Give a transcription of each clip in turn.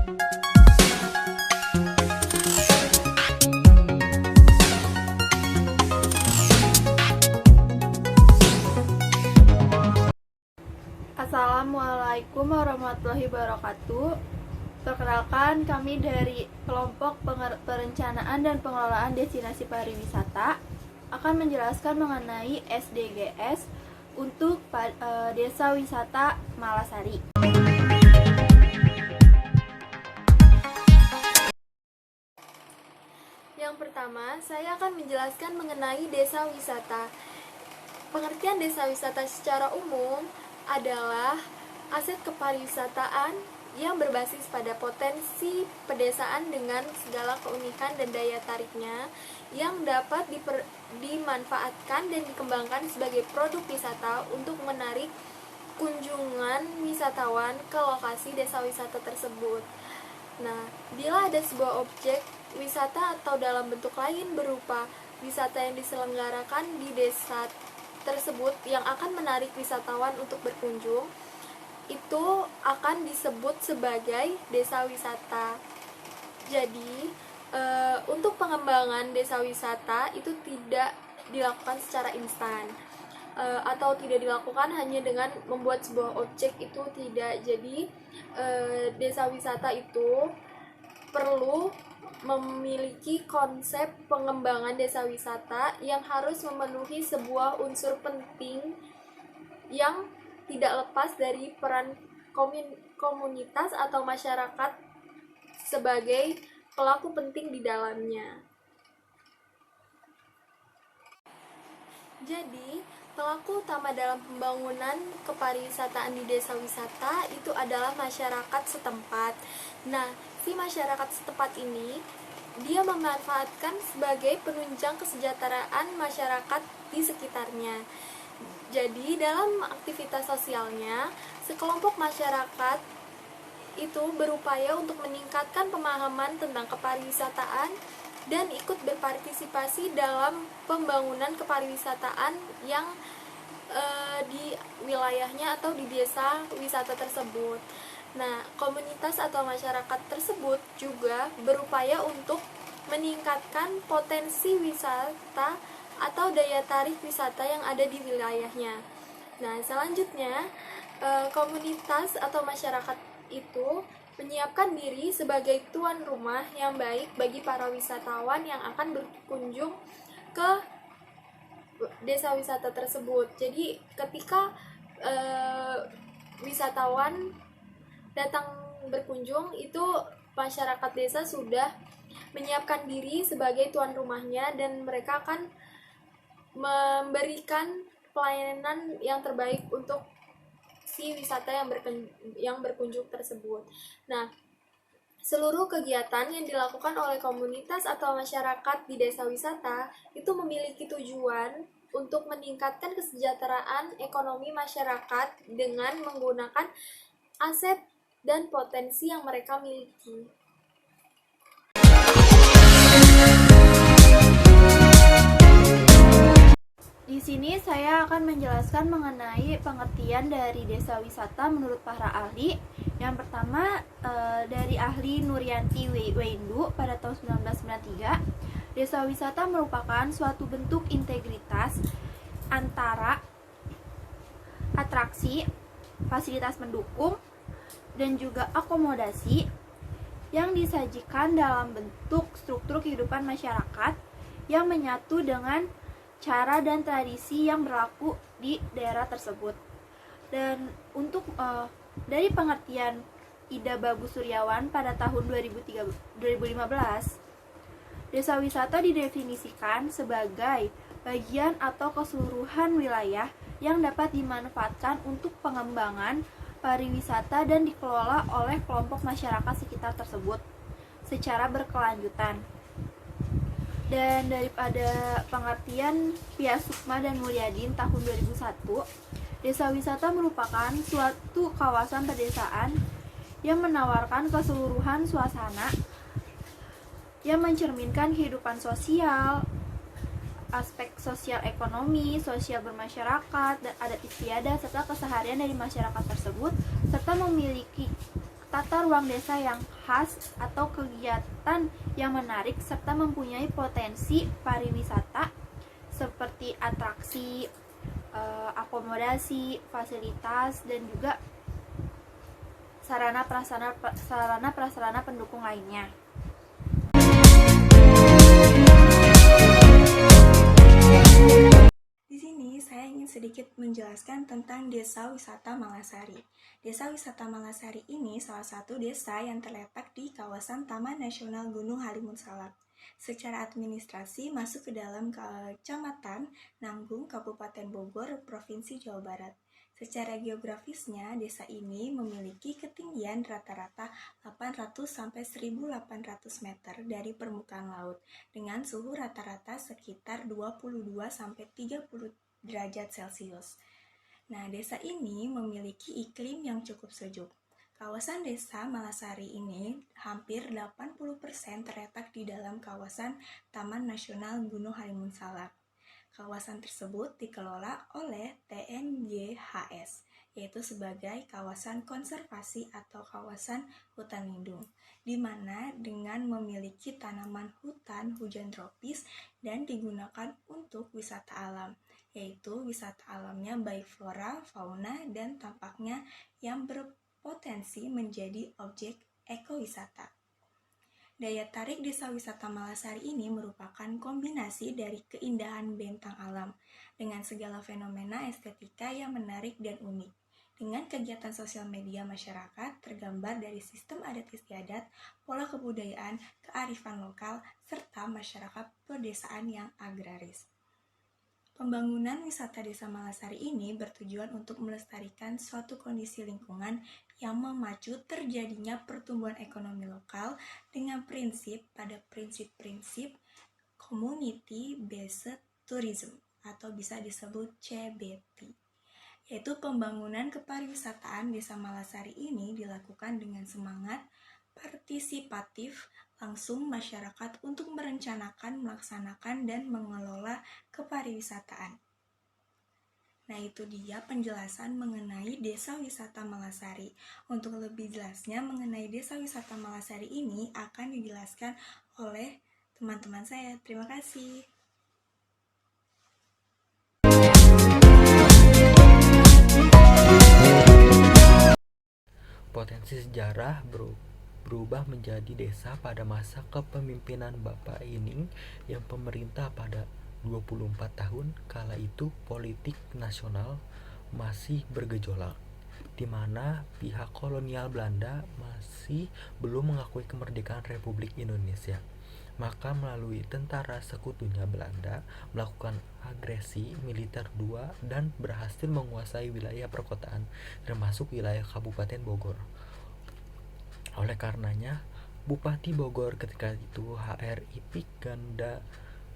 Assalamualaikum warahmatullahi wabarakatuh. Perkenalkan, kami dari kelompok perencanaan dan pengelolaan destinasi pariwisata akan menjelaskan mengenai SDGs untuk Desa Wisata Malasari. Yang pertama, saya akan menjelaskan mengenai desa wisata. Pengertian desa wisata secara umum adalah aset kepariwisataan yang berbasis pada potensi pedesaan dengan segala keunikan dan daya tariknya yang dapat dimanfaatkan dan dikembangkan sebagai produk wisata untuk menarik kunjungan wisatawan ke lokasi desa wisata tersebut. Nah, bila ada sebuah objek wisata atau dalam bentuk lain berupa wisata yang diselenggarakan di desa tersebut yang akan menarik wisatawan untuk berkunjung, itu akan disebut sebagai desa wisata. Jadi, untuk pengembangan desa wisata itu tidak dilakukan secara instan, atau tidak dilakukan hanya dengan membuat sebuah objek, itu tidak. Jadi, desa wisata itu perlu memiliki konsep pengembangan desa wisata yang harus memenuhi sebuah unsur penting yang tidak lepas dari peran komunitas atau masyarakat sebagai pelaku penting di dalamnya. Jadi, pelaku utama dalam pembangunan kepariwisataan di desa wisata itu adalah masyarakat setempat. Nah, si masyarakat setempat ini dia memanfaatkan sebagai penunjang kesejahteraan masyarakat di sekitarnya. Jadi, dalam aktivitas sosialnya, sekelompok masyarakat itu berupaya untuk meningkatkan pemahaman tentang kepariwisataan dan ikut berpartisipasi dalam pembangunan kepariwisataan yang di wilayahnya atau di desa wisata tersebut. Nah, komunitas atau masyarakat tersebut juga berupaya untuk meningkatkan potensi wisata atau daya tarik wisata yang ada di wilayahnya. Nah, selanjutnya, komunitas atau masyarakat itu menyiapkan diri sebagai tuan rumah yang baik bagi para wisatawan yang akan berkunjung ke desa wisata tersebut. Jadi, ketika wisatawan datang berkunjung, itu masyarakat desa sudah menyiapkan diri sebagai tuan rumahnya dan mereka akan memberikan pelayanan yang terbaik untuk si wisata yang berkunjung tersebut. Nah, seluruh kegiatan yang dilakukan oleh komunitas atau masyarakat di desa wisata itu memiliki tujuan untuk meningkatkan kesejahteraan ekonomi masyarakat dengan menggunakan aset dan potensi yang mereka miliki. Di sini saya akan menjelaskan mengenai pengertian dari desa wisata menurut para ahli. Yang pertama, dari ahli Nuryanti Weindu pada tahun 1993, desa wisata merupakan suatu bentuk integritas antara atraksi, fasilitas pendukung, dan juga akomodasi yang disajikan dalam bentuk struktur kehidupan masyarakat yang menyatu dengan cara dan tradisi yang berlaku di daerah tersebut. Dan untuk dari pengertian Ida Bagus Suryawan pada tahun 2015, desa wisata didefinisikan sebagai bagian atau keseluruhan wilayah yang dapat dimanfaatkan untuk pengembangan pariwisata dan dikelola oleh kelompok masyarakat sekitar tersebut secara berkelanjutan. Dan daripada pengertian Pia Sukma dan Mulyadin tahun 2001, desa wisata merupakan suatu kawasan pedesaan yang menawarkan keseluruhan suasana yang mencerminkan kehidupan sosial, aspek sosial ekonomi, sosial bermasyarakat, dan adat istiadat serta keseharian dari masyarakat tersebut, serta memiliki tata ruang desa yang khas atau kegiatan yang menarik serta mempunyai potensi pariwisata seperti atraksi, akomodasi, fasilitas, dan juga sarana prasarana pendukung lainnya. Di sini saya ingin sedikit menjelaskan tentang Desa Wisata Malasari. Desa Wisata Malasari ini salah satu desa yang terletak di kawasan Taman Nasional Gunung Halimun Salak. Secara administrasi masuk ke dalam Kecamatan Nanggung, Kabupaten Bogor, Provinsi Jawa Barat. Secara geografisnya, desa ini memiliki ketinggian rata-rata 800 sampai 1.800 meter dari permukaan laut dengan suhu rata-rata sekitar 22 sampai 30 derajat Celcius. Nah, desa ini memiliki iklim yang cukup sejuk. Kawasan desa Malasari ini hampir 80% terletak di dalam kawasan Taman Nasional Gunung Halimun Salak. Kawasan tersebut dikelola oleh TNGHS, yaitu sebagai kawasan konservasi atau kawasan hutan lindung, di mana dengan memiliki tanaman hutan hujan tropis dan digunakan untuk wisata alam, yaitu wisata alamnya baik flora, fauna, dan tampaknya yang berpotensi menjadi objek ekowisata. Daya tarik Desa Wisata Malasari ini merupakan kombinasi dari keindahan bentang alam dengan segala fenomena estetika yang menarik dan unik. Dengan kegiatan sosial media masyarakat tergambar dari sistem adat istiadat, pola kebudayaan, kearifan lokal, serta masyarakat pedesaan yang agraris. Pembangunan wisata Desa Malasari ini bertujuan untuk melestarikan suatu kondisi lingkungan yang memacu terjadinya pertumbuhan ekonomi lokal dengan prinsip-prinsip Community Based Tourism atau bisa disebut CBT, yaitu pembangunan kepariwisataan Desa Malasari ini dilakukan dengan semangat partisipatif langsung masyarakat untuk merencanakan, melaksanakan, dan mengelola kepariwisataan. Nah, itu dia penjelasan mengenai Desa Wisata Malasari. Untuk lebih jelasnya mengenai Desa Wisata Malasari ini akan dijelaskan oleh teman-teman saya. Terima kasih. Potensi sejarah berubah menjadi desa pada masa kepemimpinan Bapak Ining yang pemerintah pada 24 tahun. Kala itu politik nasional masih bergejolak, di mana pihak kolonial Belanda masih belum mengakui kemerdekaan Republik Indonesia. Maka melalui tentara sekutunya Belanda melakukan agresi militer II dan berhasil menguasai wilayah perkotaan termasuk wilayah Kabupaten Bogor. Oleh karenanya, Bupati Bogor ketika itu Hr. Ipik Ganda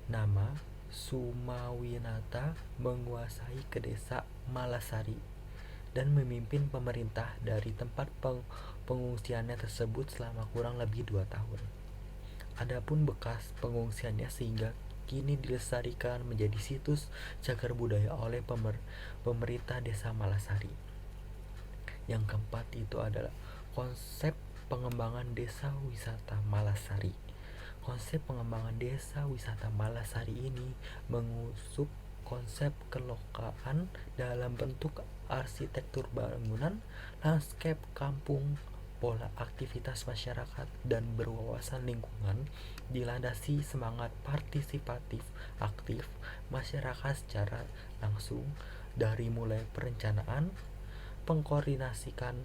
nama Sumawinata menguasai ke desa Malasari dan memimpin pemerintah dari tempat pengungsiannya tersebut selama kurang lebih 2 tahun. Adapun bekas pengungsiannya sehingga kini dilestarikan menjadi situs cagar budaya oleh pemerintah Desa Malasari. Yang keempat itu adalah konsep pengembangan Desa Wisata Malasari. Konsep pengembangan Desa Wisata Malasari ini mengusung konsep kelokaan dalam bentuk arsitektur bangunan, landscape kampung, pola aktivitas masyarakat, dan berwawasan lingkungan, dilandasi semangat partisipatif aktif masyarakat secara langsung dari mulai perencanaan, pengkoordinasikan,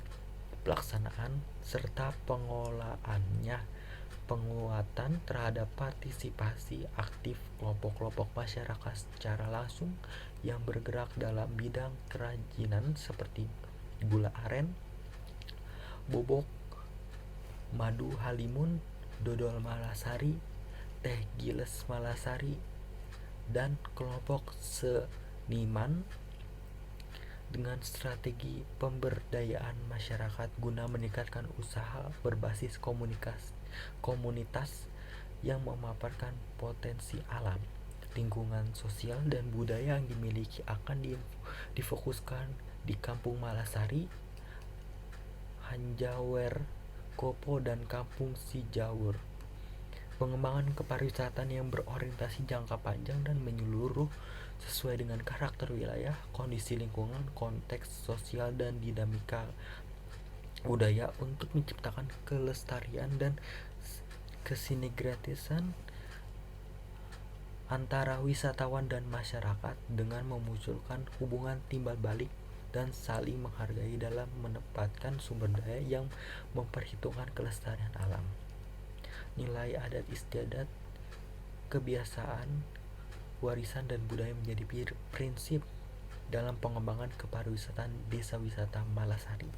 pelaksanaan, serta pengolahannya. Penguatan terhadap partisipasi aktif kelompok-kelompok masyarakat secara langsung yang bergerak dalam bidang kerajinan seperti gula aren, bobok, madu halimun, dodol Malasari, teh giles Malasari, dan kelompok seniman dengan strategi pemberdayaan masyarakat guna meningkatkan usaha berbasis komunitas yang memaparkan potensi alam, lingkungan sosial, dan budaya yang dimiliki akan difokuskan di Kampung Malasari, Hanjawer, Kopo dan Kampung Cijaur. Pengembangan kepariwisataan yang berorientasi jangka panjang dan menyeluruh sesuai dengan karakter wilayah, kondisi lingkungan, konteks sosial, dan dinamika budaya untuk menciptakan kelestarian dan kesinergisan antara wisatawan dan masyarakat dengan memunculkan hubungan timbal balik dan saling menghargai dalam menempatkan sumber daya yang memperhitungkan kelestarian alam. Nilai adat istiadat, kebiasaan, warisan dan budaya menjadi prinsip dalam pengembangan kepariwisataan Desa Wisata Malasari.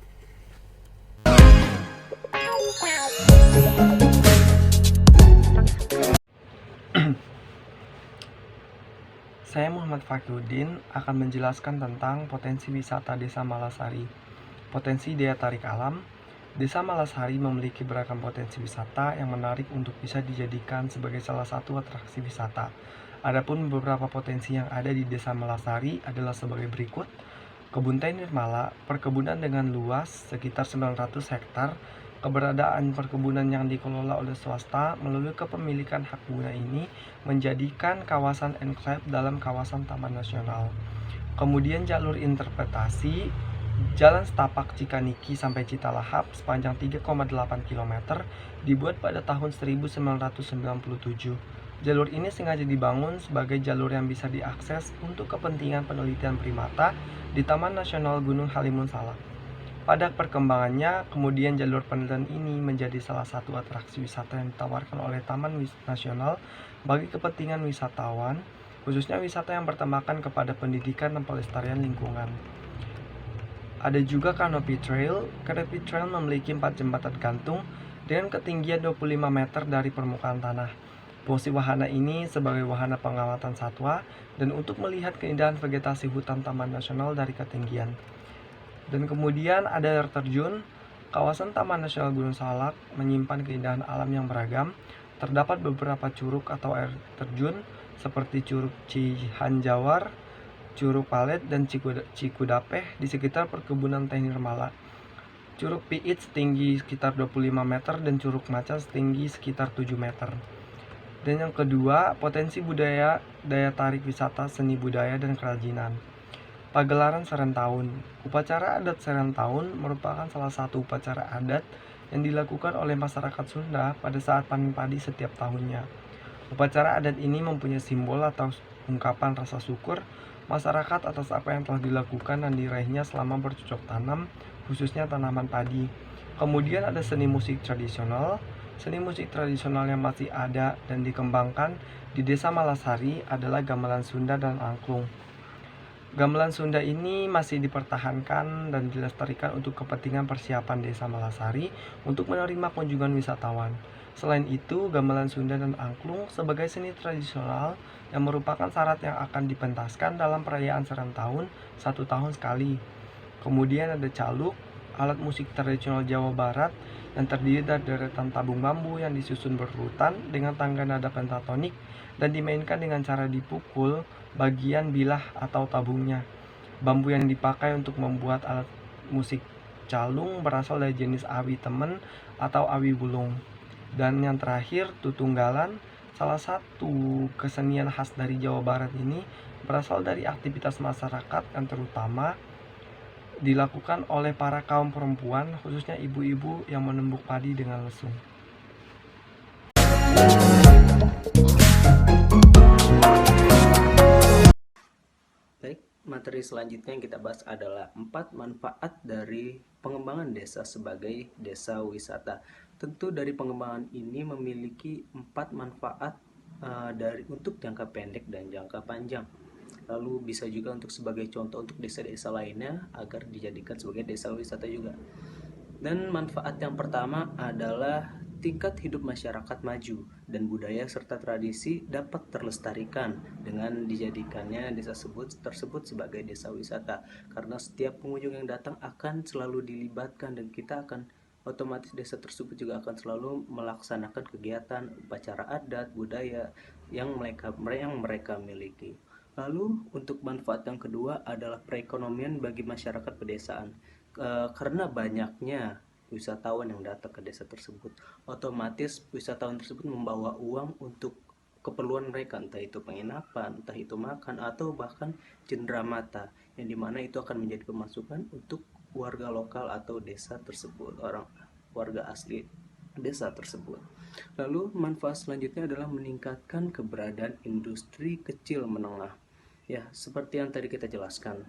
Saya Muhammad Fakhrudin akan menjelaskan tentang potensi wisata Desa Malasari. Potensi daya tarik alam. Desa Malasari memiliki beragam potensi wisata yang menarik untuk bisa dijadikan sebagai salah satu atraksi wisata. Adapun beberapa potensi yang ada di Desa Malasari adalah sebagai berikut. Kebun teh Nirmala, perkebunan dengan luas sekitar 900 hektar. Keberadaan perkebunan yang dikelola oleh swasta melalui kepemilikan hak guna ini menjadikan kawasan enclave dalam kawasan Taman Nasional. Kemudian jalur interpretasi, Jalan Setapak Cikaniki sampai Citalahap sepanjang 3,8 km dibuat pada tahun 1997. Jalur ini sengaja dibangun sebagai jalur yang bisa diakses untuk kepentingan penelitian primata di Taman Nasional Gunung Halimun Salak. Pada perkembangannya, kemudian jalur penelitian ini menjadi salah satu atraksi wisata yang ditawarkan oleh Taman Nasional bagi kepentingan wisatawan, khususnya wisata yang bertemakan kepada pendidikan dan pelestarian lingkungan. Ada juga Canopy Trail. Canopy Trail memiliki 4 jembatan gantung dengan ketinggian 25 meter dari permukaan tanah. Fungsi wahana ini sebagai wahana pengamatan satwa dan untuk melihat keindahan vegetasi hutan Taman Nasional dari ketinggian. Dan kemudian ada air terjun. Kawasan Taman Nasional Gunung Salak menyimpan keindahan alam yang beragam. Terdapat beberapa curug atau air terjun seperti Curug Cihanjawar, Curug Palet, dan Cikudapeh di sekitar perkebunan teh Nirmala. Curug Piit setinggi sekitar 25 meter dan Curug Macan setinggi sekitar 7 meter. Dan yang kedua, potensi budaya, daya tarik wisata, seni budaya, dan kerajinan. Pagelaran Serentahun. Upacara adat Serentahun merupakan salah satu upacara adat yang dilakukan oleh masyarakat Sunda pada saat panen padi setiap tahunnya. Upacara adat ini mempunyai simbol atau ungkapan rasa syukur masyarakat atas apa yang telah dilakukan dan diraihnya selama bercocok tanam, khususnya tanaman padi. Kemudian ada seni musik tradisional. Seni musik tradisional yang masih ada dan dikembangkan di Desa Malasari adalah gamelan Sunda dan angklung. Gamelan Sunda ini masih dipertahankan dan dilestarikan untuk kepentingan persiapan Desa Malasari untuk menerima kunjungan wisatawan. Selain itu, gamelan Sunda dan angklung sebagai seni tradisional yang merupakan syarat yang akan dipentaskan dalam perayaan Serentahun 1 tahun sekali. Kemudian ada caluk, alat musik tradisional Jawa Barat yang terdiri dari deretan tabung bambu yang disusun berurutan dengan tangga nada pentatonik dan dimainkan dengan cara dipukul bagian bilah atau tabungnya. Bambu yang dipakai untuk membuat alat musik calung berasal dari jenis awi temen atau awi wulung. Dan yang terakhir, tutunggalan, salah satu kesenian khas dari Jawa Barat ini berasal dari aktivitas masyarakat yang terutama dilakukan oleh para kaum perempuan, khususnya ibu-ibu yang menumbuk padi dengan lesung. Baik, materi selanjutnya yang kita bahas adalah 4 manfaat dari pengembangan desa sebagai desa wisata. Tentu dari pengembangan ini memiliki 4 manfaat untuk jangka pendek dan jangka panjang. Lalu bisa juga untuk sebagai contoh untuk desa-desa lainnya agar dijadikan sebagai desa wisata juga. Dan manfaat yang pertama adalah tingkat hidup masyarakat maju dan budaya serta tradisi dapat terlestarikan dengan dijadikannya desa tersebut sebagai desa wisata, karena setiap pengunjung yang datang akan selalu dilibatkan dan kita akan otomatis desa tersebut juga akan selalu melaksanakan kegiatan upacara adat budaya yang mereka miliki. Lalu untuk manfaat yang kedua adalah perekonomian bagi masyarakat pedesaan. Karena banyaknya wisatawan yang datang ke desa tersebut. Otomatis wisatawan tersebut membawa uang untuk keperluan mereka, entah itu penginapan, entah itu makan, atau bahkan cenderamata, yang dimana itu akan menjadi pemasukan untuk warga lokal atau desa tersebut, warga asli desa tersebut. Lalu manfaat selanjutnya adalah meningkatkan keberadaan industri kecil menengah. Ya, seperti yang tadi kita jelaskan,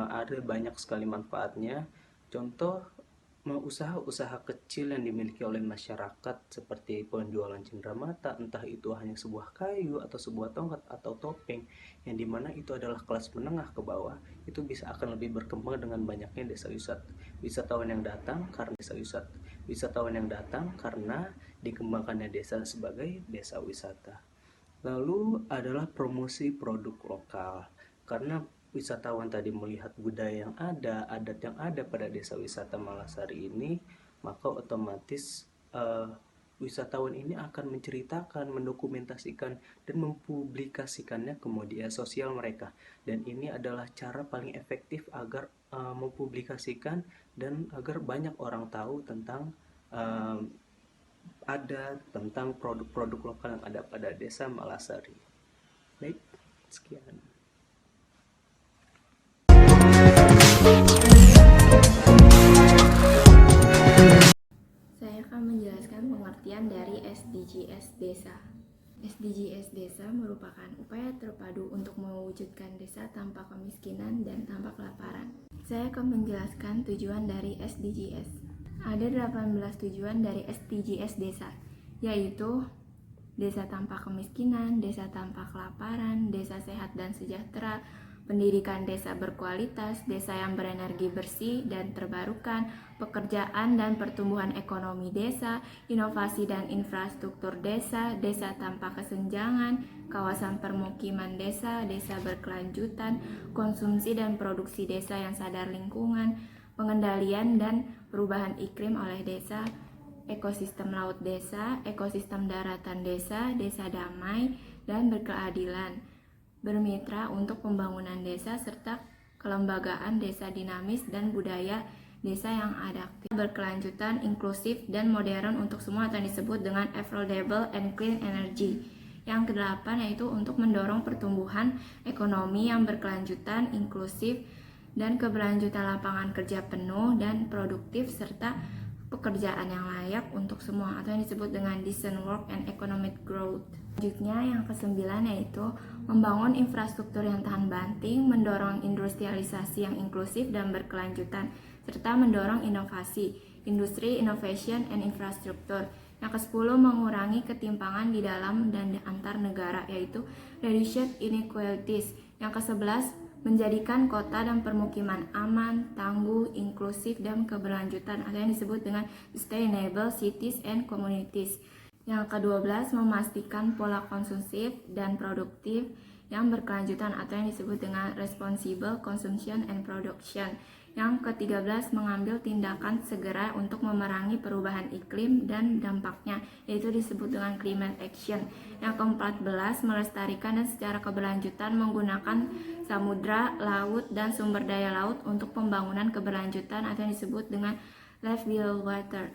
ada banyak sekali manfaatnya. Contoh, usaha-usaha kecil yang dimiliki oleh masyarakat seperti penjualan cenderamata, entah itu hanya sebuah kayu atau sebuah tongkat atau topeng, yang dimana itu adalah kelas menengah ke bawah, itu bisa akan lebih berkembang dengan banyaknya wisatawan yang datang karena dikembangkannya desa sebagai desa wisata. Lalu adalah promosi produk lokal, karena wisatawan tadi melihat budaya yang ada, adat yang ada pada desa wisata Malasari ini, maka otomatis wisatawan ini akan menceritakan, mendokumentasikan, dan mempublikasikannya ke media sosial mereka. Dan ini adalah cara paling efektif agar mempublikasikan dan agar banyak orang tahu tentang tentang produk-produk lokal yang ada pada desa Malasari. Baik, sekian. Saya akan menjelaskan pengertian dari SDGs Desa. SDGs Desa merupakan upaya terpadu untuk mewujudkan desa tanpa kemiskinan dan tanpa kelaparan. Saya akan menjelaskan tujuan dari SDGs. Ada 18 tujuan dari SDGs Desa, yaitu desa tanpa kemiskinan, desa tanpa kelaparan, desa sehat dan sejahtera, pendidikan desa berkualitas, desa yang berenergi bersih dan terbarukan, pekerjaan dan pertumbuhan ekonomi desa, inovasi dan infrastruktur desa, desa tanpa kesenjangan, kawasan permukiman desa, desa berkelanjutan, konsumsi dan produksi desa yang sadar lingkungan, pengendalian dan perubahan iklim oleh desa, ekosistem laut desa, ekosistem daratan desa, desa damai dan berkeadilan, bermitra untuk pembangunan desa, serta kelembagaan desa dinamis dan budaya desa yang adaptif, berkelanjutan, inklusif, dan modern untuk semua atau yang disebut dengan affordable and clean energy. Yang kedelapan yaitu untuk mendorong pertumbuhan ekonomi yang berkelanjutan, inklusif, dan keberlanjutan lapangan kerja penuh dan produktif, serta pekerjaan yang layak untuk semua atau yang disebut dengan decent work and economic growth. Selanjutnya yang kesembilan yaitu membangun infrastruktur yang tahan banting, mendorong industrialisasi yang inklusif dan berkelanjutan, serta mendorong inovasi, industri, innovation, and infrastructure. Yang ke-10 mengurangi ketimpangan di dalam dan di antar negara, yaitu reduce inequalities. Yang ke-11 menjadikan kota dan permukiman aman, tangguh, inklusif, dan keberlanjutan atau yang disebut dengan sustainable cities and communities. Yang ke-12 memastikan pola konsumsif dan produktif yang berkelanjutan atau yang disebut dengan responsible consumption and production. Yang ke-13 mengambil tindakan segera untuk memerangi perubahan iklim dan dampaknya, yaitu disebut dengan climate action. Yang ke-14 melestarikan dan secara keberlanjutan menggunakan samudra, laut, dan sumber daya laut untuk pembangunan keberlanjutan atau yang disebut dengan life below water.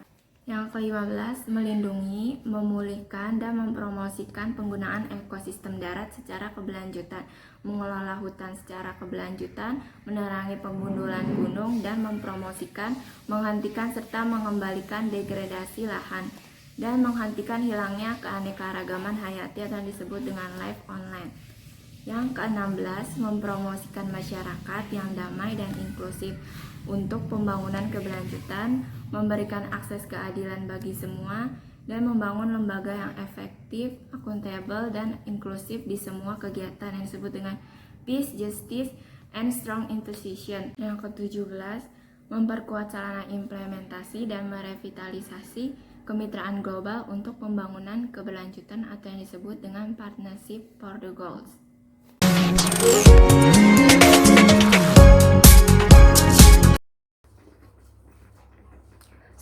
Yang ke-15 melindungi, memulihkan, dan mempromosikan penggunaan ekosistem darat secara keberlanjutan, mengelola hutan secara keberlanjutan, menerangi penggundulan gunung, dan mempromosikan, menghentikan serta mengembalikan degradasi lahan, dan menghentikan hilangnya keanekaragaman hayati atau yang disebut dengan life online. Yang ke-16 mempromosikan masyarakat yang damai dan inklusif untuk pembangunan keberlanjutan, memberikan akses keadilan bagi semua, dan membangun lembaga yang efektif, akuntabel, dan inklusif di semua kegiatan yang disebut dengan peace, justice, and strong institution. Yang ke-17 memperkuat sarana implementasi dan merevitalisasi kemitraan global untuk pembangunan keberlanjutan atau yang disebut dengan partnership for the goals.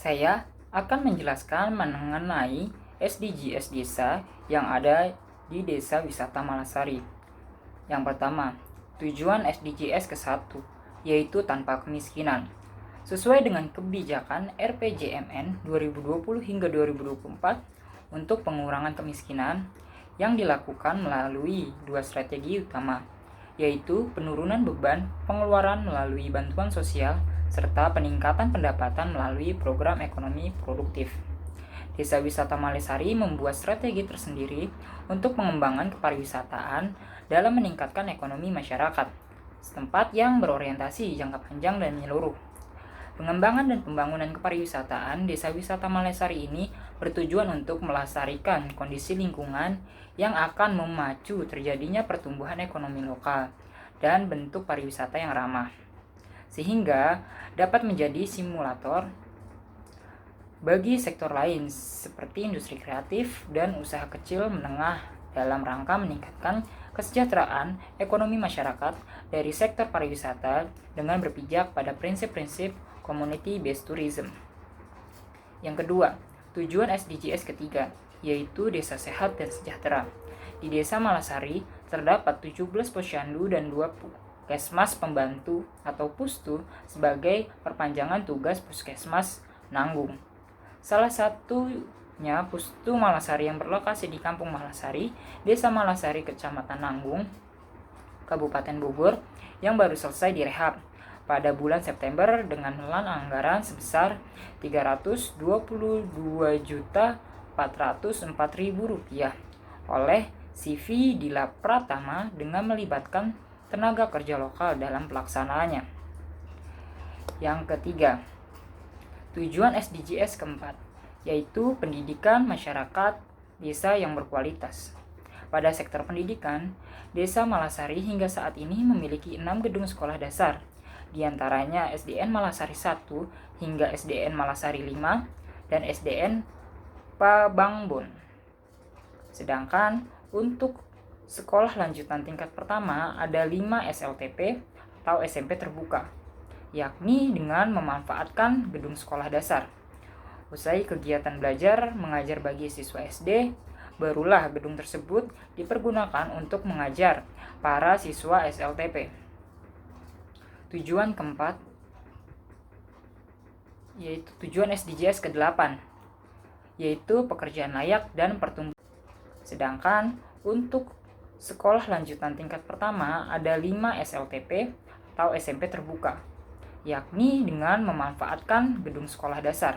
Saya akan menjelaskan mengenai SDGs desa yang ada di Desa Wisata Malasari. Yang pertama, tujuan SDGs ke-1 yaitu tanpa kemiskinan. sesuai dengan kebijakan RPJMN 2020 hingga 2024 untuk pengurangan kemiskinan yang dilakukan melalui dua strategi utama, yaitu penurunan beban pengeluaran melalui bantuan sosial serta peningkatan pendapatan melalui program ekonomi produktif. Desa Wisata Malesari membuat strategi tersendiri untuk pengembangan kepariwisataan dalam meningkatkan ekonomi masyarakat setempat yang berorientasi jangka panjang dan menyeluruh. Pengembangan dan pembangunan kepariwisataan Desa Wisata Malesari ini bertujuan untuk melestarikan kondisi lingkungan yang akan memacu terjadinya pertumbuhan ekonomi lokal dan bentuk pariwisata yang ramah, sehingga dapat menjadi simulator bagi sektor lain seperti industri kreatif dan usaha kecil menengah dalam rangka meningkatkan kesejahteraan ekonomi masyarakat dari sektor pariwisata dengan berpijak pada prinsip-prinsip community-based tourism. Yang kedua, tujuan SDGs ketiga, yaitu desa sehat dan sejahtera. Di Desa Malasari terdapat 17 posyandu dan 2 puskesmas pembantu atau pustu sebagai perpanjangan tugas puskesmas Nanggung. Salah satunya Pustu Malasari yang berlokasi di Kampung Malasari, Desa Malasari, Kecamatan Nanggung, Kabupaten Bogor, yang baru selesai direhab pada bulan September dengan menelan anggaran sebesar Rp322.404.000 oleh CV Dila Pratama dengan melibatkan tenaga kerja lokal dalam pelaksanaannya. Yang ketiga, tujuan SDGs keempat, yaitu pendidikan masyarakat desa yang berkualitas. Pada sektor pendidikan, Desa Malasari hingga saat ini memiliki 6 gedung sekolah dasar, di antaranya SDN Malasari 1 hingga SDN Malasari 5 dan SDN Pabangbon. Sedangkan untuk sekolah lanjutan tingkat pertama ada 5 SLTP atau SMP terbuka, yakni dengan memanfaatkan gedung sekolah dasar. Usai kegiatan belajar mengajar bagi siswa SD, barulah gedung tersebut dipergunakan untuk mengajar para siswa SLTP. Tujuan keempat, yaitu tujuan SDGs ke-8, yaitu pekerjaan layak dan pertumbuhan. Sedangkan untuk sekolah lanjutan tingkat pertama ada 5 SLTP atau SMP terbuka, yakni dengan memanfaatkan gedung sekolah dasar.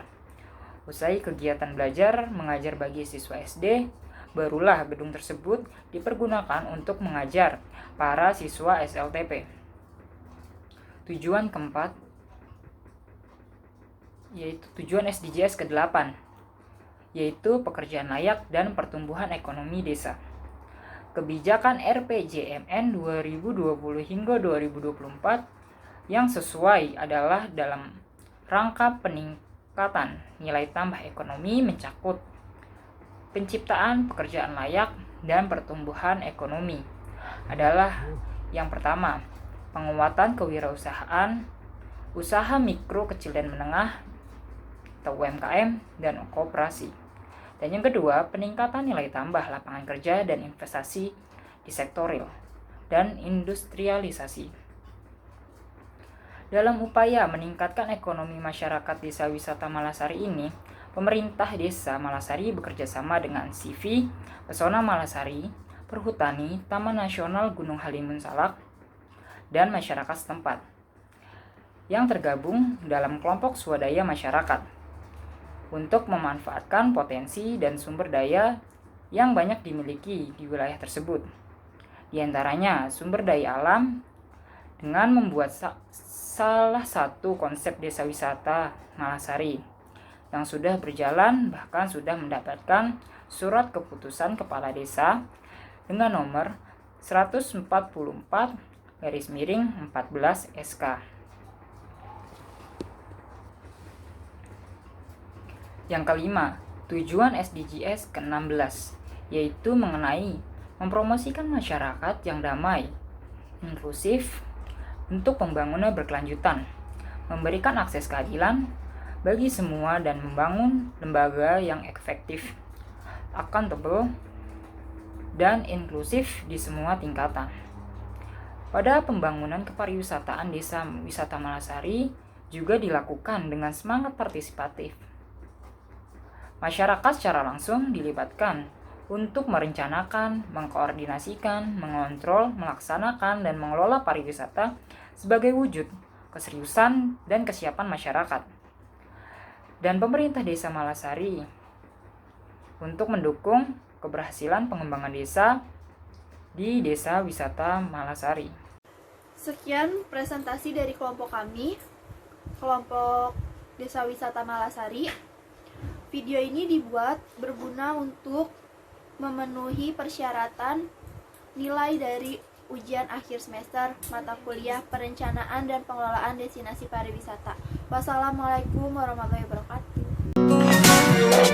Usai kegiatan belajar mengajar bagi siswa SD, barulah gedung tersebut dipergunakan untuk mengajar para siswa SLTP. Tujuan keempat, yaitu tujuan SDGs ke-8, yaitu pekerjaan layak dan pertumbuhan ekonomi desa. Kebijakan RPJMN 2020 hingga 2024 yang sesuai adalah dalam rangka peningkatan nilai tambah ekonomi mencakup penciptaan pekerjaan layak dan pertumbuhan ekonomi adalah yang pertama, penguatan kewirausahaan, usaha mikro, kecil dan menengah atau UMKM dan koperasi. Dan yang kedua, peningkatan nilai tambah lapangan kerja dan investasi di sektor real dan industrialisasi. Dalam upaya meningkatkan ekonomi masyarakat Desa Wisata Malasari ini, pemerintah Desa Malasari bekerja sama dengan CV, Pesona Malasari, Perhutani, Taman Nasional Gunung Halimun Salak, dan masyarakat setempat yang tergabung dalam kelompok swadaya masyarakat untuk memanfaatkan potensi dan sumber daya yang banyak dimiliki di wilayah tersebut. Di antaranya sumber daya alam dengan membuat salah satu konsep desa wisata Malasari yang sudah berjalan, bahkan sudah mendapatkan surat keputusan kepala desa dengan nomor 144/14 SK. Yang kelima, tujuan SDGs ke-16, yaitu mengenai mempromosikan masyarakat yang damai, inklusif, untuk pembangunan berkelanjutan, memberikan akses keadilan bagi semua dan membangun lembaga yang efektif, accountable, dan inklusif di semua tingkatan. Pada pembangunan kepariwisataan Desa Wisata Malasari juga dilakukan dengan semangat partisipatif. Masyarakat secara langsung dilibatkan untuk merencanakan, mengkoordinasikan, mengontrol, melaksanakan, dan mengelola pariwisata sebagai wujud keseriusan dan kesiapan masyarakat. Dan pemerintah Desa Malasari untuk mendukung keberhasilan pengembangan desa di Desa Wisata Malasari. Sekian presentasi dari kelompok kami, kelompok Desa Wisata Malasari. Video ini dibuat berguna untuk memenuhi persyaratan nilai dari ujian akhir semester mata kuliah Perencanaan dan Pengelolaan Destinasi Pariwisata. Wassalamualaikum warahmatullahi wabarakatuh.